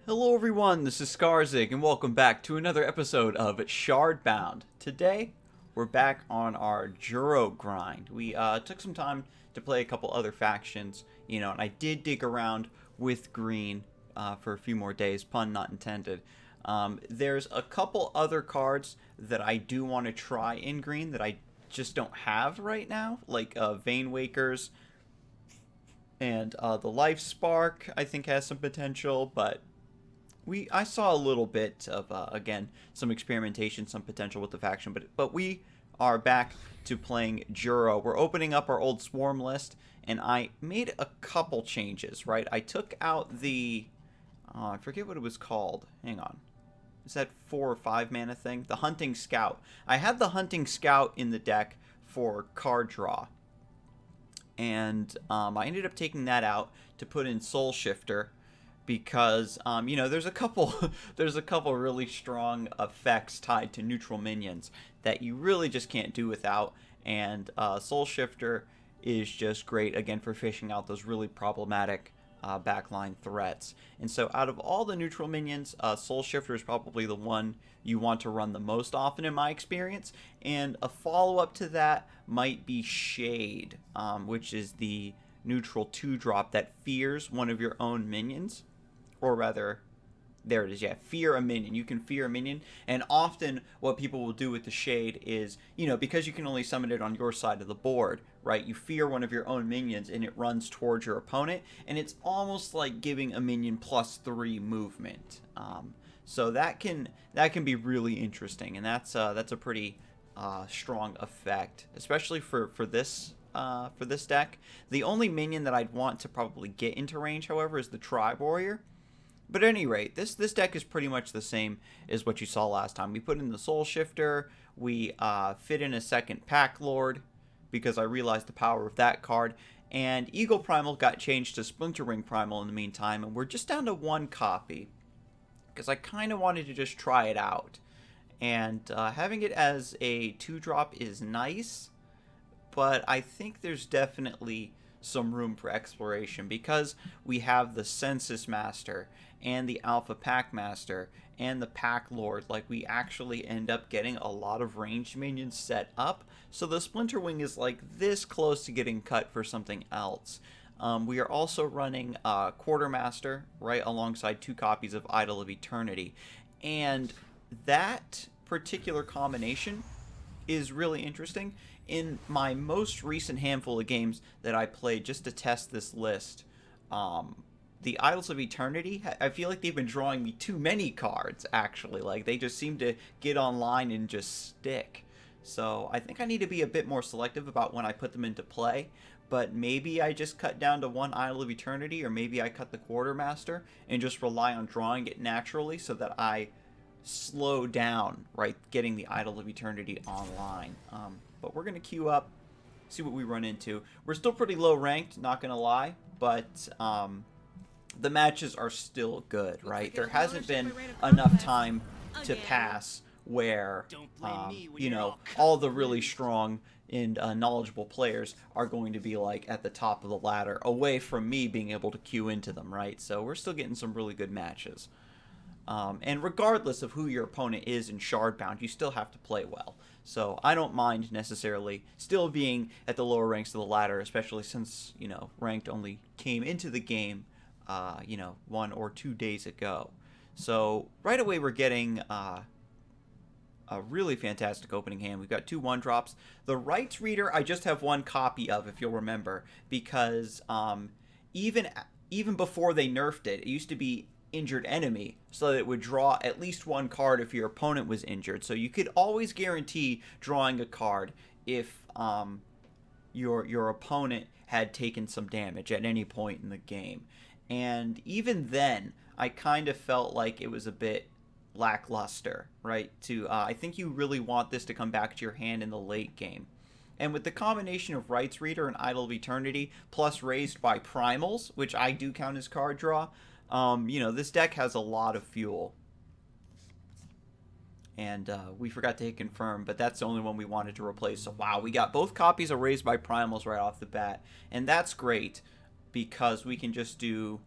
Hello everyone, this is Scarzig, and welcome back to another episode of Shardbound. Today, we're back on our Juro grind. We took some time to play a couple other factions, and I did dig around with green for a few more days, pun not intended. There's a couple other cards that I do want to try in green that I just don't have right now, like Vein Wakers, and the Life Spark I think has some potential, but I saw a little bit of again some experimentation, some potential with the faction, but we are back to playing Juro. We're opening up our old swarm list, and I made a couple changes. Right, I took out the I forget what it was called. Hang on, is that 4 or 5 mana thing? The Hunting Scout. I had the Hunting Scout in the deck for card draw, and I ended up taking that out to put in Soul Shifter, because there's a couple there's a couple really strong effects tied to neutral minions that you really just can't do without, and Soul Shifter is just great again for fishing out those really problematic backline threats. And so out of all the neutral minions, Soul Shifter is probably the one you want to run the most often in my experience, and a follow-up to that might be Shade, which is the neutral 2-drop that fears one of your own minions. Or rather, there it is, yeah, fear a minion. You can fear a minion, and often what people will do with the Shade is, because you can only summon it on your side of the board, right, you fear one of your own minions, and it runs towards your opponent, and it's almost like giving a minion +3 movement. So that can be really interesting, and that's a pretty strong effect, especially for this deck. The only minion that I'd want to probably get into range, however, is the Tribe Warrior. But at any rate, this deck is pretty much the same as what you saw last time. We put in the Soul Shifter, we fit in a second Pack Lord, because I realized the power of that card, and Eagle Primal got changed to Splinter Ring Primal in the meantime, and we're just down to 1 copy, because I kind of wanted to just try it out. And having it as a 2-drop is nice, but I think there's definitely some room for exploration, because we have the Census Master and the Alpha Pack Master and the Pack Lord. Like, we actually end up getting a lot of ranged minions set up, so the Splinter Wing is like this close to getting cut for something else. We are also running Quartermaster right alongside 2 copies of Idol of Eternity, and that particular combination is really interesting. In my most recent handful of games that I played just to test this list, the Idols of Eternity, I feel like they've been drawing me too many cards, actually. Like, they just seem to get online and just stick. So I think I need to be a bit more selective about when I put them into play, but maybe I just cut down to 1 Idol of Eternity, or maybe I cut the Quartermaster and just rely on drawing it naturally so that I slow down, right, getting the Idol of Eternity online. But we're going to queue up, see what we run into. We're still pretty low ranked, not going to lie, but the matches are still good, right? There hasn't been enough time to pass where, all the really strong and knowledgeable players are going to be, like, at the top of the ladder, away from me being able to queue into them, right? So we're still getting some really good matches. And regardless of who your opponent is in Shardbound, you still have to play well. So I don't mind necessarily still being at the lower ranks of the ladder, especially since, ranked only came into the game, 1 or 2 days ago. So right away we're getting a really fantastic opening hand. We've got 2 1-drops. The Rights Reader I just have 1 copy of, if you'll remember, because even before they nerfed it, it used to be injured enemy, so that it would draw at least 1 card if your opponent was injured. So you could always guarantee drawing a card if your opponent had taken some damage at any point in the game. And even then, I kind of felt like it was a bit lackluster, right? I think you really want this to come back to your hand in the late game. And with the combination of Rights Reader and Idol of Eternity, plus raised by Primals, which I do count as card draw, this deck has a lot of fuel. And we forgot to hit confirm, but that's the only one we wanted to replace. So wow, we got both copies of Raised by Primals right off the bat. And that's great, because we can just do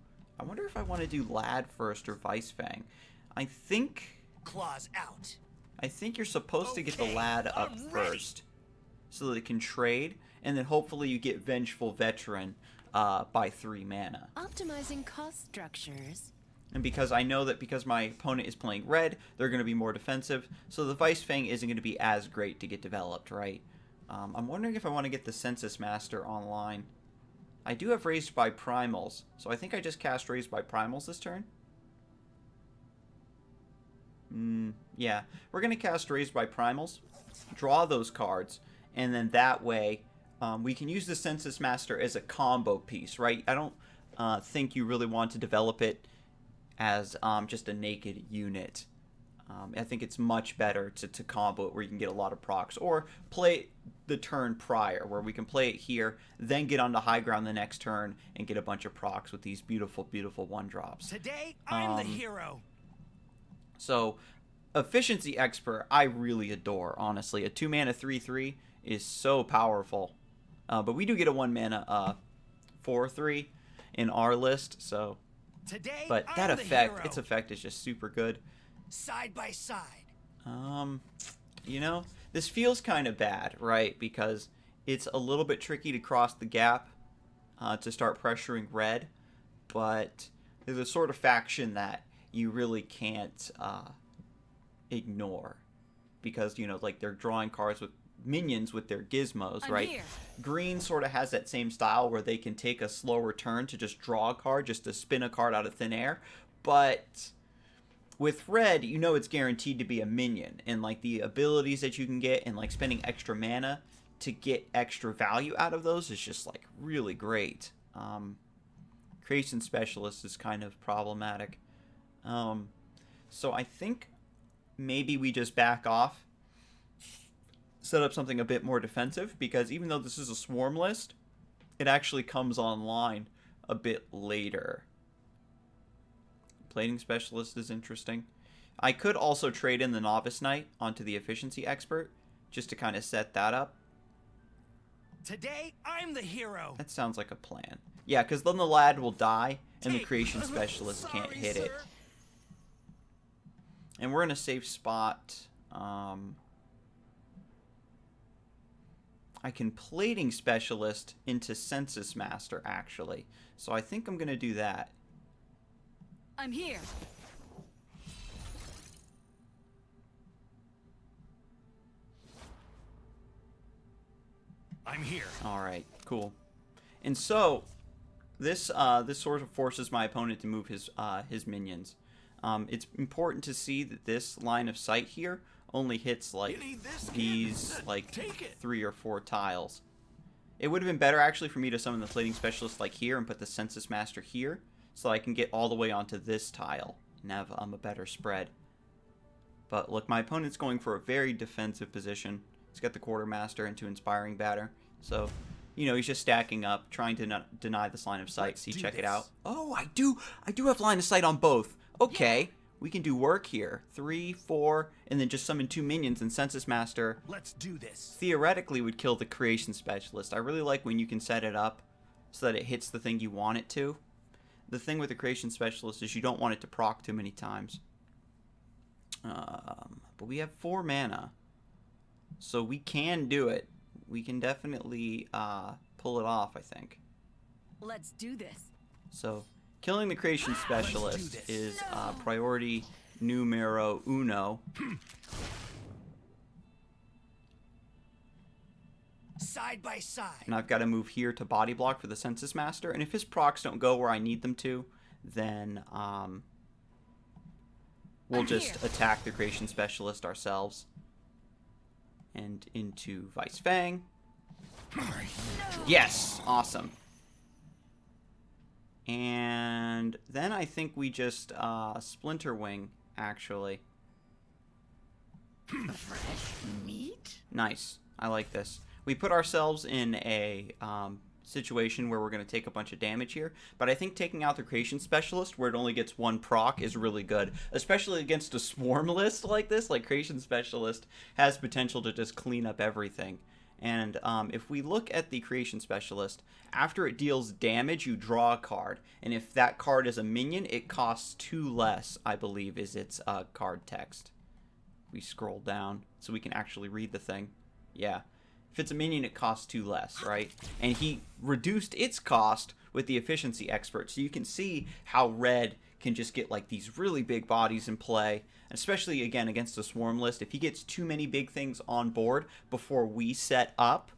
I wonder if I want to do Lad first or Vice Fang. I think... Claws out. I think you're supposed to get the Lad up first, so that it can trade, and then hopefully you get Vengeful Veteran by 3 mana. Optimizing cost structures. And because I know that because my opponent is playing red, they're going to be more defensive, so the Vice Fang isn't going to be as great to get developed, right? I'm wondering if I want to get the Census Master online. I do have Raised by Primals, so I think I just cast Raised by Primals this turn. Yeah, we're going to cast Raised by Primals, draw those cards, and then that way we can use the Census Master as a combo piece, right? I don't think you really want to develop it as just a naked unit. I think it's much better to combo it where you can get a lot of procs, or play it the turn prior where we can play it here, then get onto high ground the next turn and get a bunch of procs with these beautiful, beautiful 1-drops. Today, I'm the hero. So, Efficiency Expert, I really adore, honestly. A 2-mana 3/3 is so powerful. But we do get a 1-mana 4/3 in our list, so... Today, but that I'm effect, the hero. its effect is just super good. Side by side. You know, this feels kind of bad, right? Because it's a little bit tricky to cross the gap to start pressuring red, but there's a sort of faction that you really can't ignore, because, you know, like, they're drawing cards with minions with their gizmos, right? Here. Green sort of has that same style where they can take a slower turn to just draw a card, just to spin a card out of thin air, but with red, you know it's guaranteed to be a minion, and like the abilities that you can get and like spending extra mana to get extra value out of those is just like really great. Creation Specialist is kind of problematic. So I think maybe we just back off, set up something a bit more defensive, because even though this is a swarm list, it actually comes online a bit later. Plating Specialist is interesting. I could also trade in the Novice Knight onto the Efficiency Expert, just to kind of set that up. Today, I'm the hero. That sounds like a plan. Yeah, because then the Lad will die, and the Creation Specialist can't hit it. And we're in a safe spot. I can Plating Specialist into Census Master, actually. So I think I'm going to do that. I'm here. I'm here. All right, cool. And so this sort of forces my opponent to move his minions. It's important to see that this line of sight here only hits like these like 3 or 4 tiles. It would have been better actually for me to summon the Plating Specialist like here and put the Census Master here, so I can get all the way onto this tile and have a better spread. But look, my opponent's going for a very defensive position. He's got the Quartermaster into Inspiring Batter, so you know he's just stacking up, trying to not deny this line of sight. See, check it out. Oh, I do have line of sight on both. Okay, we can do work here. 3, 4, and then just summon 2 minions, and Census Master, Let's do this. theoretically, would kill the Creation Specialist. I really like when you can set it up so that it hits the thing you want it to. The thing with the Creation Specialist is you don't want it to proc too many times. But we have 4 mana, so we can do it. We can definitely pull it off, I think. Let's do this. So, killing the Creation Specialist is priority numero uno. Side by side. And I've got to move here to body block for the Census Master. And if his procs don't go where I need them to, then we'll just attack the Creation Specialist ourselves. And into Vice Fang. Yes! Awesome. And then I think we just Splinter Wing, actually. Fresh meat? Nice. I like this. We put ourselves in a situation where we're going to take a bunch of damage here, but I think taking out the Creation Specialist, where it only gets 1 proc, is really good, especially against a swarm list like this. Like, Creation Specialist has potential to just clean up everything, And if we look at the creation specialist, after it deals damage, you draw a card. And if that card is a minion, it costs 2 less, I believe, is its card text. We scroll down so we can actually read the thing. Yeah. If it's a minion, it costs 2 less, right? And he reduced its cost with the efficiency expert. So you can see how red can just get like these really big bodies in play, especially again against a swarm list. If he gets too many big things on board before we set up,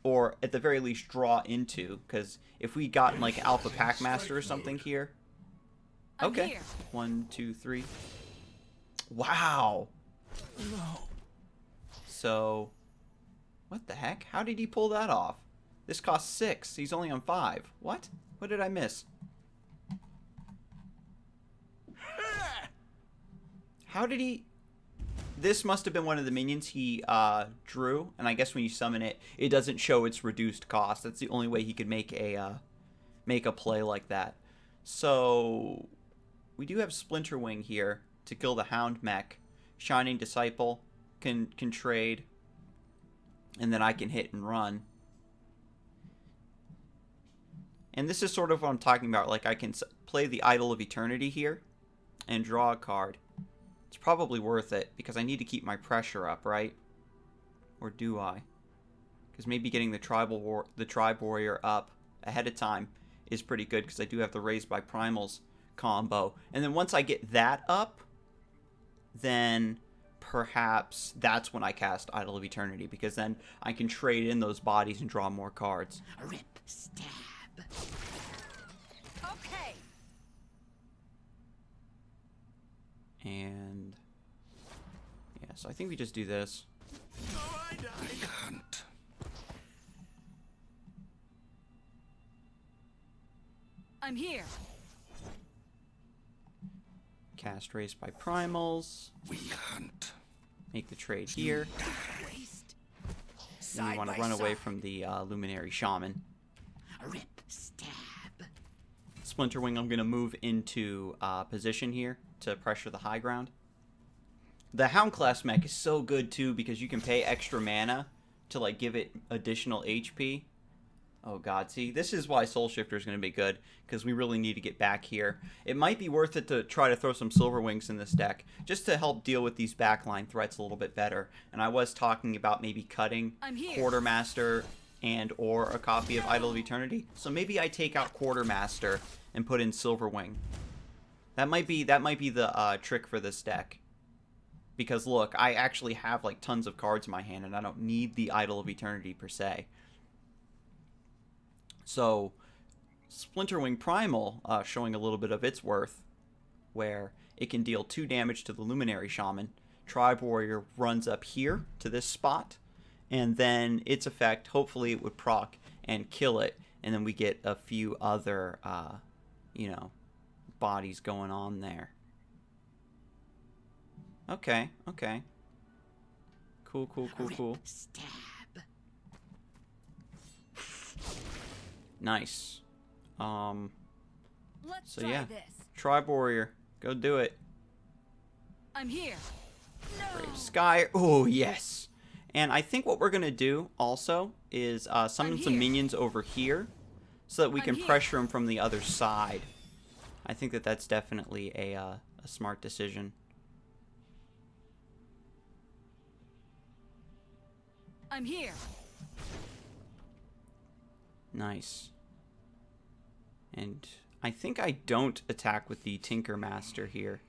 or at the very least draw into, because if we got like Alpha Packmaster or something here. Okay. 1, 2, 3. Wow. So, what the heck? How did he pull that off? This costs 6. He's only on 5. What? What did I miss? How did he... This must have been one of the minions he drew, and I guess when you summon it, it doesn't show its reduced cost. That's the only way he could make a play like that. So, we do have Splinterwing here to kill the Hound mech. Shining Disciple can trade, and then I can hit and run. And this is sort of what I'm talking about. Like, I can play the Idol of Eternity here and draw a card. It's probably worth it because I need to keep my pressure up, right? Or do I? Because maybe getting the Tribe Warrior up ahead of time is pretty good because I do have the Raised by Primals combo. And then once I get that up, then perhaps that's when I cast Idol of Eternity, because then I can trade in those bodies and draw more cards. Rip, stab. Okay. And yeah, so I think we just do this. Hunt. I'm here. Cast Raised by Primals. We hunt. Make the trade here. Waste. And we want to run away from the Luminary Shaman. Rip, stab. Splinterwing, I'm going to move into position here to pressure the high ground. The Hound class mech is so good too because you can pay extra mana to like give it additional HP. Oh god, see, this is why Soul Shifter is going to be good, because we really need to get back here. It might be worth it to try to throw some Silver Wings in this deck, just to help deal with these backline threats a little bit better. And I was talking about maybe cutting Quartermaster and or a copy of Idol of Eternity. So maybe I take out Quartermaster and put in Silverwing. That might be the trick for this deck. Because look, I actually have like tons of cards in my hand, and I don't need the Idol of Eternity per se. So, Splinterwing Primal showing a little bit of its worth, where it can deal 2 damage to the Luminary Shaman. Tribe Warrior runs up here to this spot, and then its effect, hopefully it would proc and kill it, and then we get a few other, bodies going on there. Okay, okay. Cool. Stab. Nice. Let's So try yeah, this. Tribe Warrior, go do it. I'm here. No. Brave Sky. Oh, yes. And I think what we're going to do also is summon some minions over here so that we can pressure them from the other side. I think that that's definitely a smart decision. I'm here. Nice. And I think I don't attack with the Tinker Master here.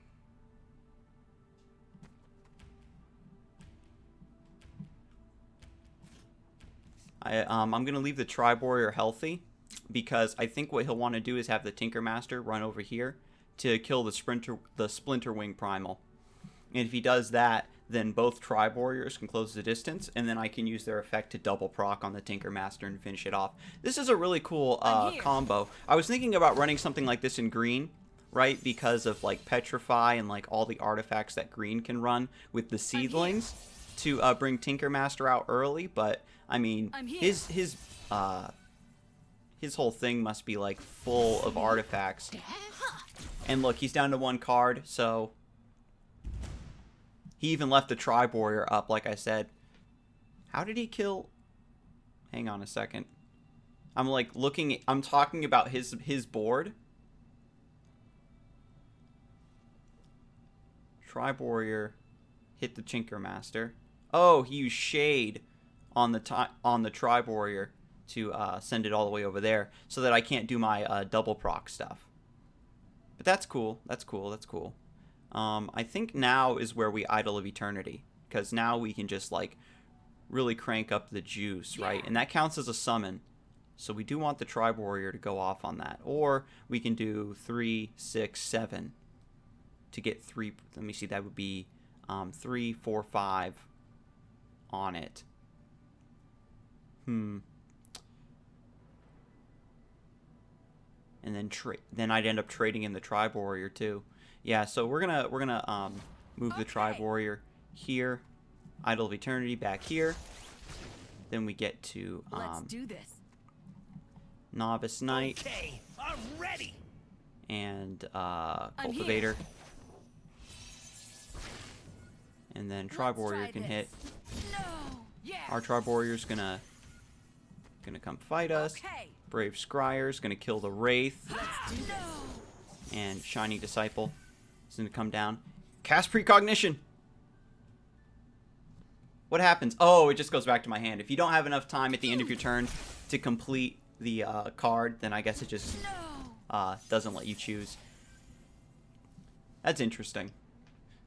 I'm going to leave the Tribe Warrior healthy, because I think what he'll want to do is have the Tinker Master run over here to kill the Splinterwing Primal. And if he does that, then both Tribe Warriors can close the distance, and then I can use their effect to double proc on the Tinker Master and finish it off. This is a really cool combo. I was thinking about running something like this in green, right? Because of like Petrify and like all the artifacts that green can run with the seedlings to bring Tinker Master out early. But I mean, his whole thing must be like full of artifacts. And look, he's down to 1 card, so he even left the Tribe Warrior up, like I said. How did he kill? Hang on a second. I'm like looking. I'm talking about his board. Tribe Warrior hit the Chinker Master. Oh, he used Shade on the Tribe Warrior to send it all the way over there, so that I can't do my double proc stuff. But that's cool. That's cool. That's cool. I think now is where we Idol of Eternity, because now we can just like really crank up the juice, right? And that counts as a summon. So we do want the Tribe Warrior to go off on that. Or we can do 3, 6, 7 to get 3. Let me see, that would be 3, 4, 5 on it. And then I'd end up trading in the Tribe Warrior too. Yeah, so we're gonna move the Tribe Warrior here, Idol of Eternity back here. Then we get to Let's do this. Novice Knight. Okay, I'm ready. And Cultivator. And then Tribe Warrior can hit. No. Yeah. Our Tribe Warrior's gonna come fight us. Okay. Brave Scryer's gonna kill the Wraith. Let's do this. And Shining Disciple is gonna come down. Cast Precognition! What happens? Oh, it just goes back to my hand. If you don't have enough time at the end of your turn to complete the card, then I guess it just doesn't let you choose. That's interesting.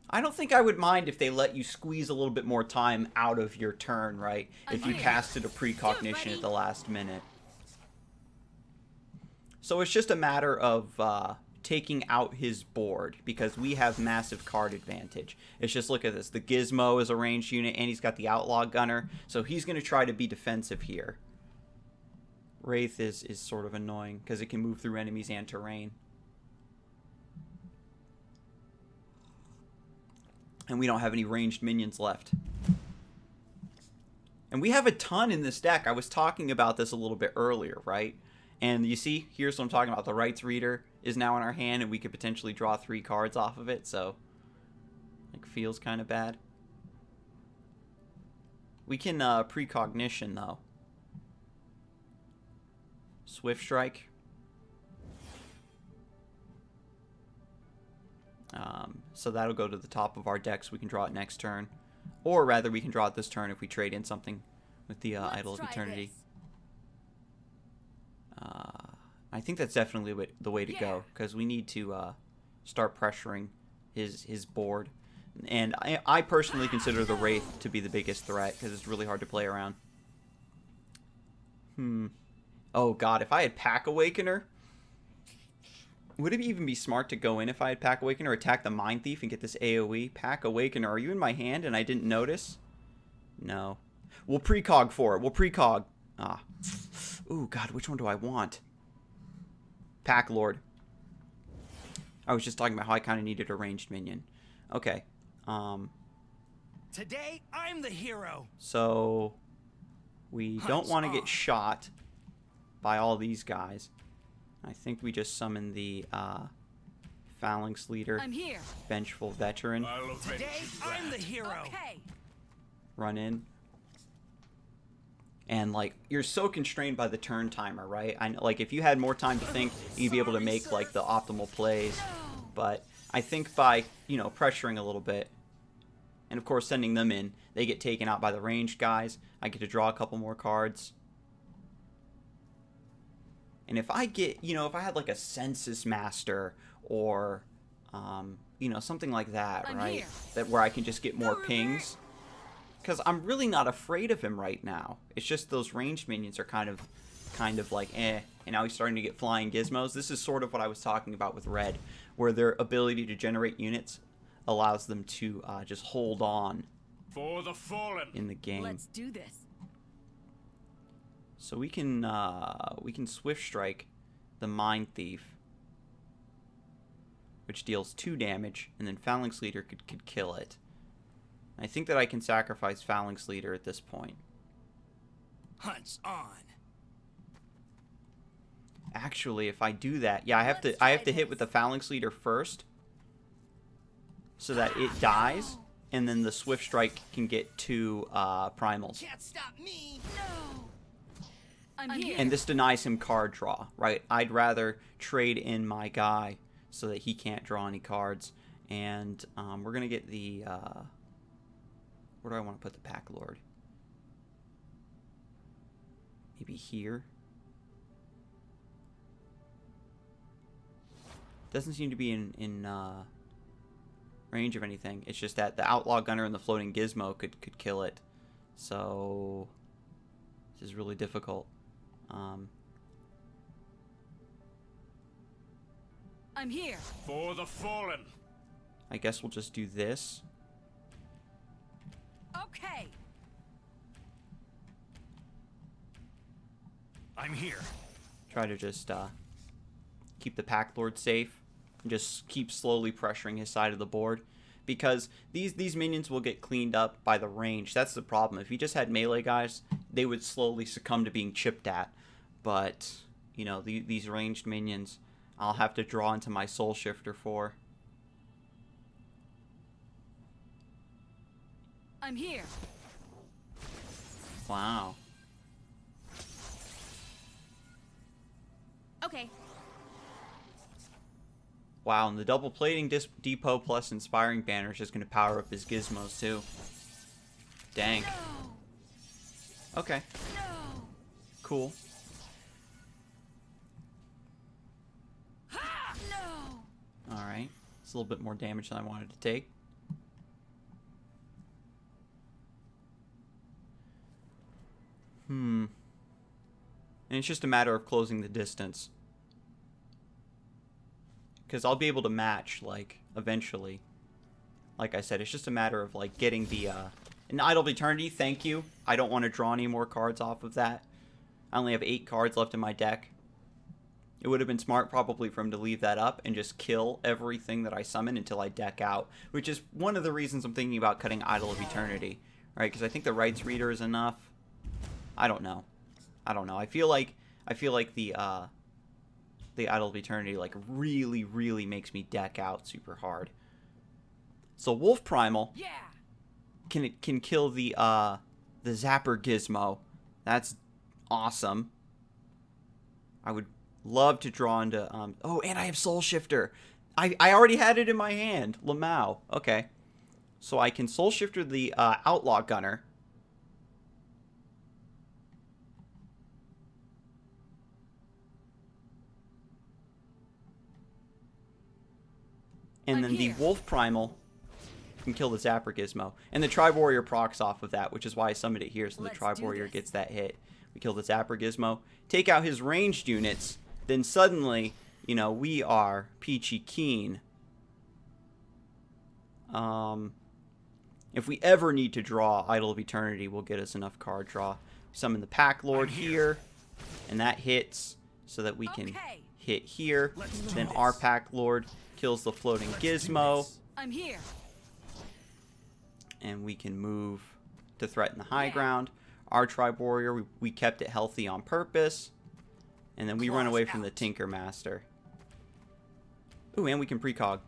I don't think I would mind if they let you squeeze a little bit more time out of your turn, right? If you casted a precognition at the last minute. So it's just a matter of taking out his board, because we have massive card advantage. It's just, look at this. The Gizmo is a ranged unit, and he's got the Outlaw Gunner, so he's going to try to be defensive here. Wraith is sort of annoying, because it can move through enemies and terrain. And we don't have any ranged minions left. And we have a ton in this deck. I was talking about this a little bit earlier, right? And you see, here's what I'm talking about. The Rights Reader is now in our hand, and we could potentially draw 3 cards off of it, so like feels kind of bad. We can precognition, though. Swift Strike. So that'll go to the top of our deck, so we can draw it next turn. Or rather, we can draw it this turn if we trade in something with the Idol of Eternity. I think that's definitely the way to go, because we need to start pressuring his board. And I personally consider the Wraith to be the biggest threat, because it's really hard to play around. Oh god, if I had Pack Awakener, would it even be smart to go in if I had Pack Awakener, attack the Mind Thief and get this AoE? Pack Awakener, are you in my hand and I didn't notice? No. We'll precog for it. We'll precog. Ah. Ooh, god, which one do I want? Pack Lord. I was just talking about how I kind of needed a ranged minion. Okay. Today, I'm the hero. So we don't want to get shot by all these guys. I think we just summon the Phalanx Leader. I'm here. Vengeful Veteran. Today, I'm the hero. Okay. Run in. And like, you're so constrained by the turn timer, right? Like, if you had more time to think, you'd be able to make like the optimal plays. But I think by, you know, pressuring a little bit, and of course sending them in, they get taken out by the ranged guys. I get to draw a couple more cards. And if I get, you know, if I had like a Census Master or, you know, something like that, right? That where I can just get more pings. Because I'm really not afraid of him right now. It's just those ranged minions are kind of like, eh. And now he's starting to get flying gizmos. This is sort of what I was talking about with Red, where their ability to generate units allows them to just hold on For the fallen. in the game. Let's do this. So we can Swift Strike the Mind Thief, which deals 2 damage, and then Phalanx Leader could kill it. I think that I can sacrifice Phalanx Leader at this point. Hunt's on. Actually, if I do that, yeah, I have to hit with the Phalanx Leader first, so that it dies, and then the Swift Strike can get 2 primals. Can't stop me. No. I'm here. And this denies him card draw, right? I'd rather trade in my guy so that he can't draw any cards. And we're going to get the... where do I want to put the Pack Lord? Maybe here? Doesn't seem to be in range of anything. It's just that the Outlaw Gunner and the Floating Gizmo could kill it. So this is really difficult. I'm here. For the fallen. I guess we'll just do this. Okay. I'm here. Try to just keep the Pack Lord safe. And just keep slowly pressuring his side of the board. Because these minions will get cleaned up by the range. That's the problem. If you just had melee guys, they would slowly succumb to being chipped at. But, you know, these ranged minions, I'll have to draw into my Soul Shifter for. I'm here. Wow. Okay. Wow, and the double plating depot plus inspiring banner is just going to power up his gizmos too. Dang. No. Okay, No. cool. Ha! No. Alright. It's a little bit more damage than I wanted to take. And it's just a matter of closing the distance. Because I'll be able to match, like, eventually. Like I said, it's just a matter of, like, getting the, an Idol of Eternity, thank you. I don't want to draw any more cards off of that. I only have 8 cards left in my deck. It would have been smart, probably, for him to leave that up and just kill everything that I summon until I deck out. Which is one of the reasons I'm thinking about cutting Idol of Eternity. Right, because I think the Rites Reader is enough. I don't know. I feel like the Idol of Eternity, like, really makes me deck out super hard. So Wolf Primal Yeah. can kill the Zapper Gizmo. That's awesome. I would love to draw into oh, and I have Soul Shifter. I already had it in my hand. Lamau. Okay. So I can Soul Shifter the Outlaw Gunner. And then the Wolf Primal can kill the Zapper Gizmo. And the Tribe Warrior procs off of that, which is why I summoned it here, so the Tribe Warrior gets that hit. We kill the Zapper Gizmo, take out his ranged units, then suddenly, you know, we are peachy keen. If we ever need to draw, Idol of Eternity will get us enough card draw. Summon the Pack Lord here, and that hits so that we can hit here. Then our Pack Lord kills the Floating Gizmo. I'm here. And we can move to threaten the high ground. Our Tribe Warrior, we kept it healthy on purpose. And then we run away from the Tinker Master. Ooh, and we can precog.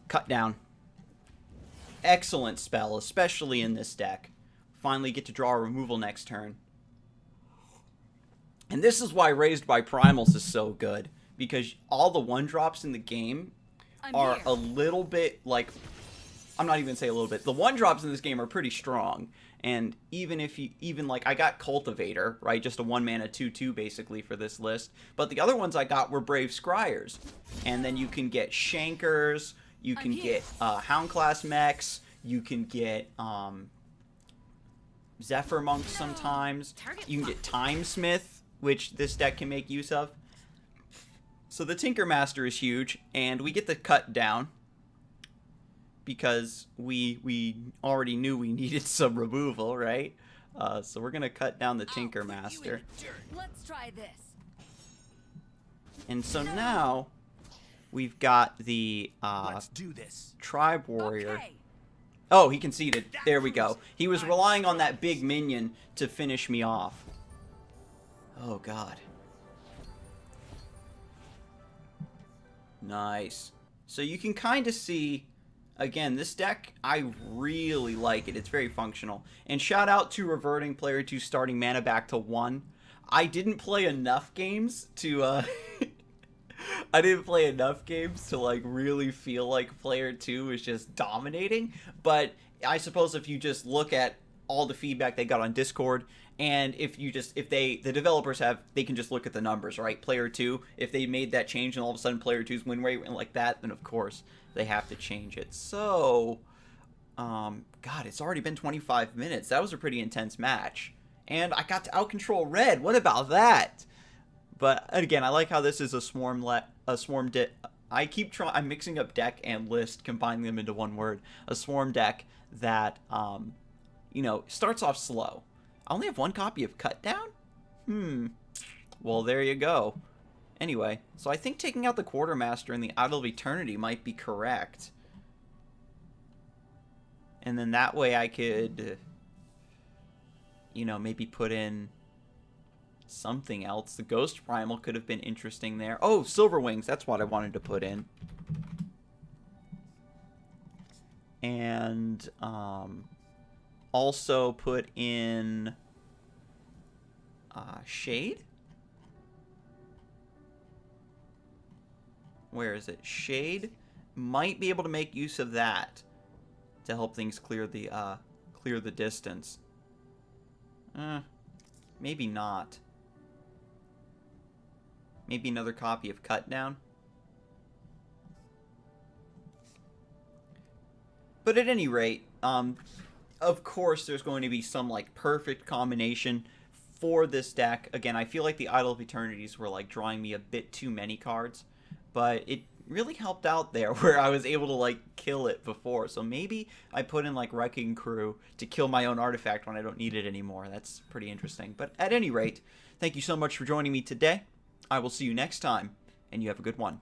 Cut down. Excellent spell, especially in this deck. Finally get to draw a removal next turn. And this is why Raised by Primals is so good. Because all the 1-drops in the game are a little bit, like... I'm not even going to say a little bit. The 1-drops in this game are pretty strong. And even if you... like, I got Cultivator, right? Just a 1-mana 2/2, basically, for this list. But the other ones I got were Brave Scryers. And then you can get Shankers. You can get Hound Class Mechs. You can get... Zephyr Monks sometimes. You can get Timesmith, which this deck can make use of. So the Tinker Master is huge, and we get the cut down because we already knew we needed some removal, right? So we're gonna cut down the Tinker Master. Let's try this. And so now we've got the Let's do this. Tribe Warrior. Okay. Oh, he conceded. There we go. He was relying on that big minion to finish me off. Oh, God. Nice. So you can kind of see Again, this deck, I really like it. It's very functional. And shout out to reverting player 2 starting mana back to 1. I didn't play enough games to, I didn't play enough games to, like, really feel like player 2 is just dominating. But I suppose if you just look at all the feedback they got on Discord, and if the developers they can just look at the numbers, right? Player 2, if they made that change and all of a sudden player 2's win rate went like that, then of course they have to change it. So, God, it's already been 25 minutes. That was a pretty intense match. And I got to outcontrol Red. What about that? But again, I like how this is a swarm deck. I'm mixing up deck and list, combining them into one word. A swarm deck that, starts off slow. I only have one copy of Cut Down? Well, there you go. Anyway, so I think taking out the Quartermaster and the Idol of Eternity might be correct. And then that way I could, maybe put in something else. The Ghost Primal could have been interesting there. Oh, Silver Wings, that's what I wanted to put in. And, also put in Shade? Where is it? Shade might be able to make use of that to help things clear the distance. Maybe not. Maybe another copy of Cut Down. But at any rate, of course there's going to be some like perfect combination for this deck. Again, I feel like the Idol of Eternities were like drawing me a bit too many cards, but it really helped out there where I was able to like kill it before. So maybe I put in like Wrecking Crew to kill my own artifact when I don't need it anymore. That's pretty interesting. But at any rate, thank you so much for joining me today. I will see you next time, and you have a good one.